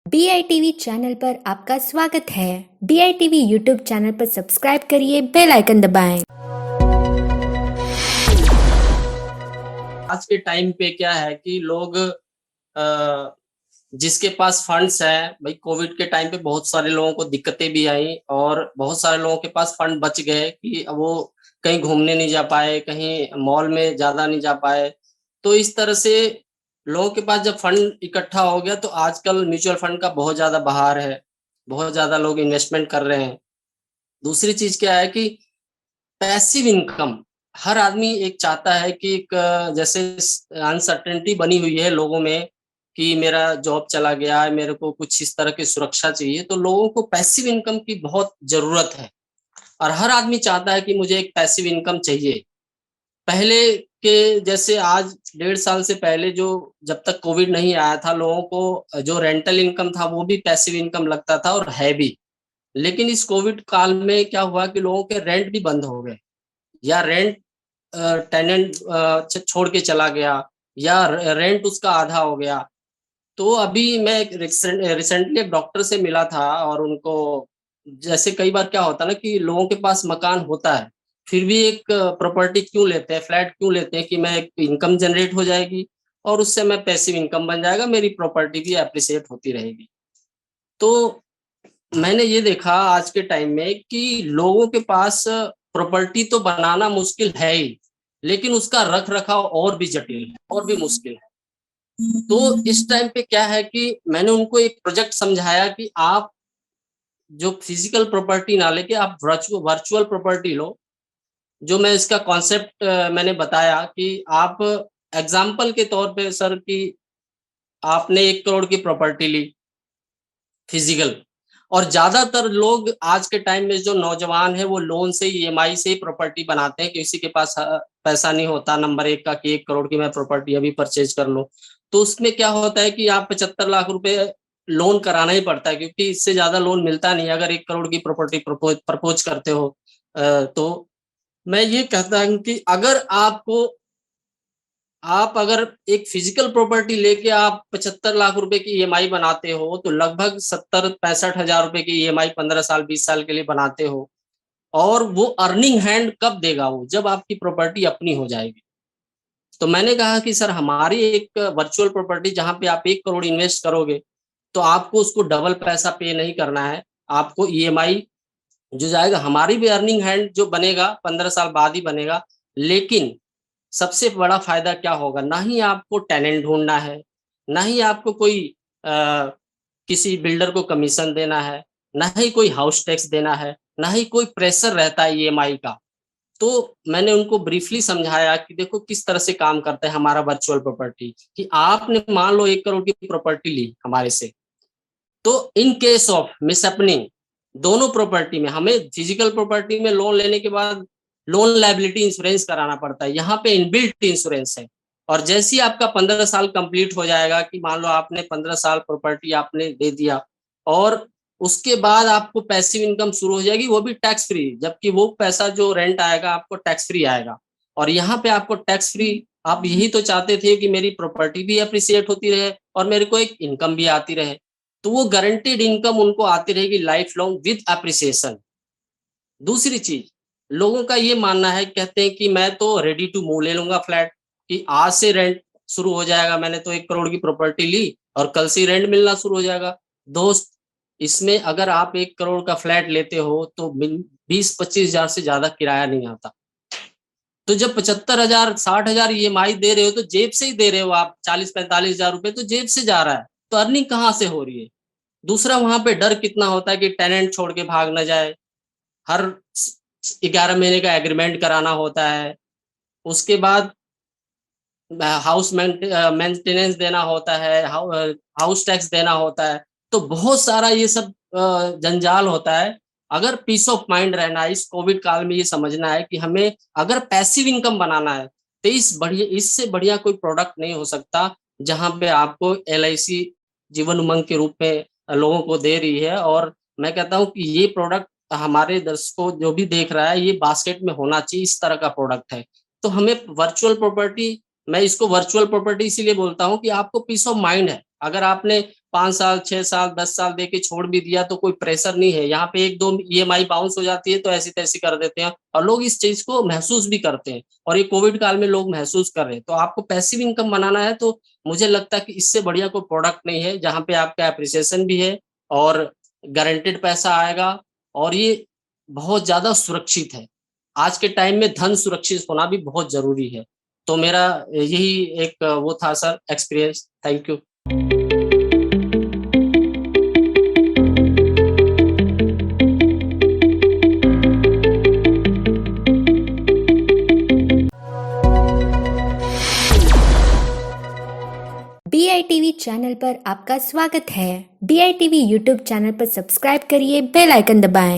BITV channel पर आपका स्वागत है। BITV यूट्यूब चैनल पर सब्सक्राइब करिए, बेल आइकन दबाएं। आज के टाइम पे क्या है कि लोग जिसके पास फंड्स हैं, भाई कोविड के टाइम पे बहुत सारे लोगों को दिक्कतें भी आई और बहुत सारे लोगों के पास फंड बच गए कि वो कहीं घूमने नहीं जा पाए, कहीं मॉल में ज्यादा नहीं जा पाए। तो इस तरह से लोगों के पास जब फंड इकट्ठा हो गया तो आजकल म्यूचुअल फंड का बहुत ज्यादा बहार है, बहुत ज्यादा लोग इन्वेस्टमेंट कर रहे हैं। दूसरी चीज क्या है कि पैसिव इनकम हर आदमी एक चाहता है कि एक जैसे अनसर्टेनिटी बनी हुई है लोगों में कि मेरा जॉब चला गया है, मेरे को कुछ इस तरह की सुरक्षा चाहिए, तो लोगों को पैसिव इनकम की बहुत जरूरत है और हर आदमी चाहता है कि मुझे एक पैसिव इनकम चाहिए। पहले के जैसे आज 1.5 साल से पहले जो जब तक कोविड नहीं आया था, लोगों को जो रेंटल इनकम था वो भी पैसिव इनकम लगता था और है भी। लेकिन इस कोविड काल में क्या हुआ कि लोगों के रेंट भी बंद हो गए या रेंट टेनेंट छोड़ के चला गया या रेंट उसका आधा हो गया। तो अभी मैं रिसेंटली एक डॉक्टर से मिला था और उनको जैसे कई बार क्या होता है ना कि लोगों के पास मकान होता है फिर भी एक प्रॉपर्टी क्यों लेते हैं, फ्लैट क्यों लेते हैं कि मैं एक इनकम जनरेट हो जाएगी और उससे मैं पैसिव इनकम बन जाएगा, मेरी प्रॉपर्टी भी एप्रिसिएट होती रहेगी। तो मैंने ये देखा आज के टाइम में कि लोगों के पास प्रॉपर्टी तो बनाना मुश्किल है ही, लेकिन उसका रख रखाव और भी जटिल है और भी मुश्किल है। तो इस टाइम पे क्या है कि मैंने उनको एक प्रोजेक्ट समझाया कि आप जो फिजिकल प्रॉपर्टी ना लेके आप वर्चुअल प्रॉपर्टी लो। जो मैं इसका कॉन्सेप्ट मैंने बताया कि आप एग्जाम्पल के तौर पे सर कि आपने 1 करोड़ की प्रॉपर्टी ली फिजिकल, और ज्यादातर लोग आज के टाइम में जो नौजवान है वो लोन से ईएमआई से ही प्रॉपर्टी बनाते हैं, किसी के पास पैसा नहीं होता नंबर एक का कि 1 करोड़ की मैं प्रॉपर्टी अभी परचेज कर लूं। तो उसमें क्या होता है कि आप 75 लाख रुपए लोन कराना ही पड़ता है क्योंकि इससे ज्यादा लोन मिलता नहीं अगर 1 करोड़ की प्रॉपर्टी प्रपोज करते हो। तो मैं ये कहता हूँ कि अगर आपको आप अगर एक फिजिकल प्रॉपर्टी लेके आप 75 लाख रुपए की ईएमआई बनाते हो तो लगभग 70-65 हजार रुपए की ईएमआई 15 साल 20 साल के लिए बनाते हो। और वो अर्निंग हैंड कब देगा? वो जब आपकी प्रॉपर्टी अपनी हो जाएगी। तो मैंने कहा कि सर हमारी एक वर्चुअल प्रॉपर्टी जहां पे आप 1 करोड़ इन्वेस्ट करोगे तो आपको उसको डबल पैसा पे नहीं करना है। आपको ईएमआई जो जाएगा हमारी भी अर्निंग हैंड जो बनेगा 15 साल बाद ही बनेगा। लेकिन सबसे बड़ा फायदा क्या होगा, ना ही आपको टेनेंट ढूंढना है, ना ही आपको कोई किसी बिल्डर को कमीशन देना है, ना ही कोई हाउस टैक्स देना है, ना ही कोई प्रेशर रहता है ईएमआई का। तो मैंने उनको ब्रीफली समझाया कि देखो किस तरह से काम करता है हमारा वर्चुअल प्रॉपर्टी, कि आपने मान लो 1 करोड़ की प्रॉपर्टी ली हमारे से, तो इन केस ऑफ मिसहैपनिंग दोनों प्रॉपर्टी में हमें फिजिकल प्रॉपर्टी में लोन लेने के बाद लोन लायबिलिटी इंश्योरेंस कराना पड़ता है, यहाँ पे इनबिल्ट इंश्योरेंस है। और जैसे ही आपका 15 साल कंप्लीट हो जाएगा कि मान लो आपने 15 साल प्रॉपर्टी आपने दे दिया और उसके बाद आपको पैसिव इनकम शुरू हो जाएगी, वो भी टैक्स फ्री, जबकि वो पैसा जो रेंट आएगा आपको टैक्स फ्री आएगा। और यहाँ पे आपको टैक्स फ्री, आप यही तो चाहते थे कि मेरी प्रॉपर्टी भी अप्रिसिएट होती रहे और मेरे को एक इनकम भी आती रहे। तो वो गारंटीड इनकम उनको आती रहेगी लाइफ लॉन्ग विद अप्रिसिएशन। दूसरी चीज, लोगों का ये मानना है, कहते हैं कि मैं तो रेडी टू मूव ले लूंगा फ्लैट, कि आज से रेंट शुरू हो जाएगा, मैंने तो 1 करोड़ की प्रॉपर्टी ली और कल से रेंट मिलना शुरू हो जाएगा। दोस्त, इसमें अगर आप 1 करोड़ का फ्लैट लेते हो तो 20-25 हजार से ज्यादा किराया नहीं आता। तो जब 75 हजार 60 हजार ईएमआई दे रहे हो तो जेब से ही दे रहे हो आप, 40-45 हजार रुपए तो जेब से जा रहा है, तो अर्निंग कहाँ से हो रही है? दूसरा, वहां पे डर कितना होता है कि टेनेंट छोड़ के भाग ना जाए, हर 11 महीने का एग्रीमेंट कराना होता है, उसके बाद हाउस मेंटेनेंस देना होता है, हाउस टैक्स देना होता है। तो बहुत सारा ये सब जंजाल होता है। अगर पीस ऑफ माइंड रहना है इस कोविड काल में, ये समझना है कि हमें अगर पैसिव इनकम बनाना है तो इससे बढ़िया कोई प्रोडक्ट नहीं हो सकता जहां पे आपको एलआईसी जीवन उमंग के रूप में लोगों को दे रही है। और मैं कहता हूं कि ये प्रोडक्ट हमारे दर्शकों जो भी देख रहा है ये बास्केट में होना चाहिए, इस तरह का प्रोडक्ट है। तो हमें वर्चुअल प्रॉपर्टी, मैं इसको वर्चुअल प्रॉपर्टी इसीलिए बोलता हूँ कि आपको पीस ऑफ माइंड है। अगर आपने 5 साल, 6 साल, 10 साल दे के छोड़ भी दिया तो कोई प्रेशर नहीं है। यहाँ पे 1-2 ईएमआई बाउंस हो जाती है तो ऐसी-तैसी कर देते हैं और लोग इस चीज़ को महसूस भी करते हैं और ये कोविड काल में लोग महसूस कर रहे हैं। तो आपको पैसिव इनकम बनाना है तो मुझे लगता है कि इससे बढ़िया कोई प्रोडक्ट नहीं है, जहाँ पे आपका एप्रिसिएशन भी है और गारंटीड पैसा आएगा और ये बहुत ज़्यादा सुरक्षित है। आज के टाइम में धन सुरक्षित होना भी बहुत ज़रूरी है। तो मेरा यही एक वो था sir experience. Thank you. BITV channel पर आपका स्वागत है। BITV यूट्यूब चैनल पर सब्सक्राइब करिए, बेल आइकन दबाएं।